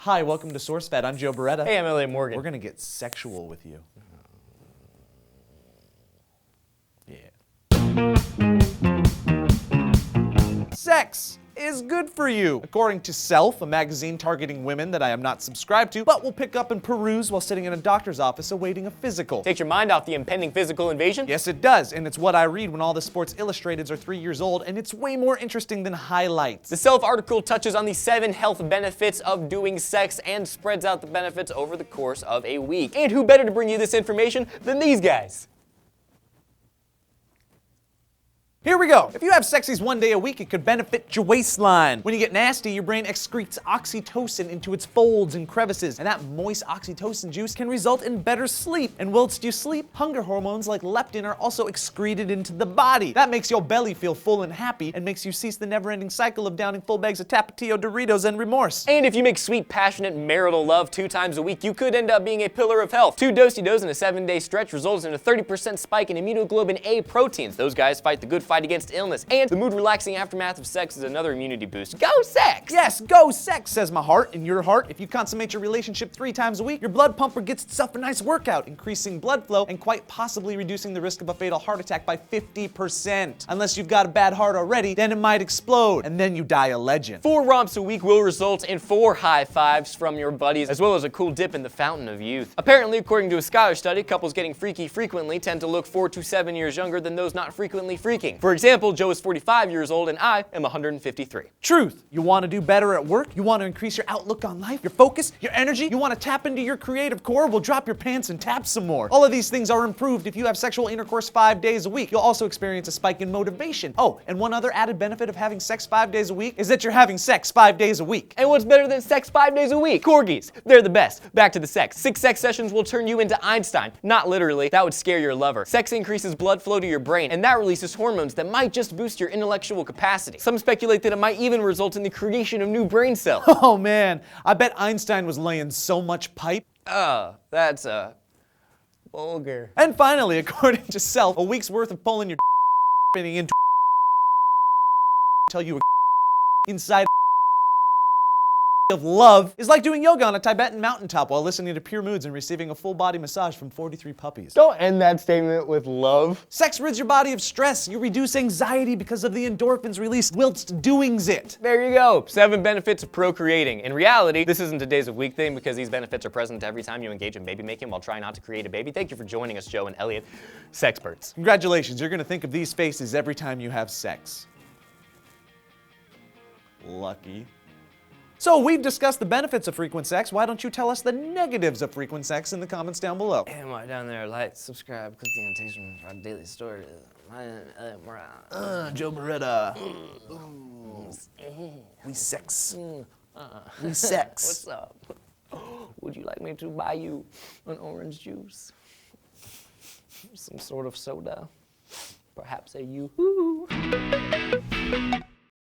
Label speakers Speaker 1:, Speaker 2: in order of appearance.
Speaker 1: Hi, welcome to SourceFed. I'm Joe Beretta.
Speaker 2: Hey, I'm Elliott Morgan.
Speaker 1: We're gonna get sexual with you. Yeah. Sex is good for you. According to Self, a magazine targeting women that I am not subscribed to, but will pick up and peruse while sitting in a doctor's office awaiting a physical.
Speaker 2: Takes your mind off the impending physical invasion?
Speaker 1: Yes, it does, and it's what I read when all the Sports Illustrateds are 3 years old, and it's way more interesting than highlights.
Speaker 2: The Self article touches on the 7 health benefits of doing sex and spreads out the benefits over the course of a week. And who better to bring you this information than these guys?
Speaker 1: Here we go. If you have sexies 1 day a week, it could benefit your waistline. When you get nasty, your brain excretes oxytocin into its folds and crevices, and that moist oxytocin juice can result in better sleep. And whilst you sleep, hunger hormones like leptin are also excreted into the body. That makes your belly feel full and happy and makes you cease the never-ending cycle of downing full bags of Tapatio Doritos and remorse.
Speaker 2: And if you make sweet, passionate marital love 2 times a week, you could end up being a pillar of health. 2 do-si-dos in a 7-day stretch results in a 30% spike in immunoglobulin A proteins. Those guys fight the good fight against illness. And the mood-relaxing aftermath of sex is another immunity boost. Go sex!
Speaker 1: Yes, go sex, says my heart. In your heart, if you consummate your relationship 3 times a week, your blood pumper gets itself a nice workout, increasing blood flow and quite possibly reducing the risk of a fatal heart attack by 50%. Unless you've got a bad heart already, then it might explode, and then you die a legend.
Speaker 2: 4 romps a week will result in 4 high fives from your buddies, as well as a cool dip in the fountain of youth. Apparently, according to a Scholar study, couples getting freaky frequently tend to look 4 to 7 years younger than those not frequently freaking. For example, Joe is 45 years old and I am 153.
Speaker 1: Truth. You want to do better at work? You want to increase your outlook on life, your focus, your energy? You want to tap into your creative core? Well, drop your pants and tap some more. All of these things are improved if you have sexual intercourse 5 days a week. You'll also experience a spike in motivation. Oh, and one other added benefit of having sex 5 days a week is that you're having sex 5 days a week.
Speaker 2: And what's better than sex 5 days a week? Corgis. They're the best. Back to the sex. 6 sex sessions will turn you into Einstein. Not literally. That would scare your lover. Sex increases blood flow to your brain, and that releases hormones that might just boost your intellectual capacity. Some speculate that it might even result in the creation of new brain cells.
Speaker 1: Oh man, I bet Einstein was laying so much pipe.
Speaker 2: That's vulgar.
Speaker 1: And finally, according to Self, a week's worth of pulling your spinning into tell you inside of love is like doing yoga on a Tibetan mountaintop while listening to Pure Moods and receiving a full body massage from 43 puppies.
Speaker 2: Don't end that statement with love.
Speaker 1: Sex rids your body of stress. You reduce anxiety because of the endorphins released whilst doings it.
Speaker 2: There you go. 7 benefits of procreating. In reality, this isn't a days a week thing because these benefits are present every time you engage in baby making while trying not to create a baby. Thank you for joining us, Joe and Elliott, sexperts.
Speaker 1: Congratulations, you're gonna think of these faces every time you have sex. Lucky. So we've discussed the benefits of frequent sex. Why don't you tell us the negatives of frequent sex in the comments down below?
Speaker 2: And right down there, like, subscribe, click the annotation for our daily story. My name is Elliott Morgan.
Speaker 1: Joe Beretta. We sex. We sex.
Speaker 2: What's up? Would you like me to buy you an orange juice? Some sort of soda? Perhaps a yoo-hoo?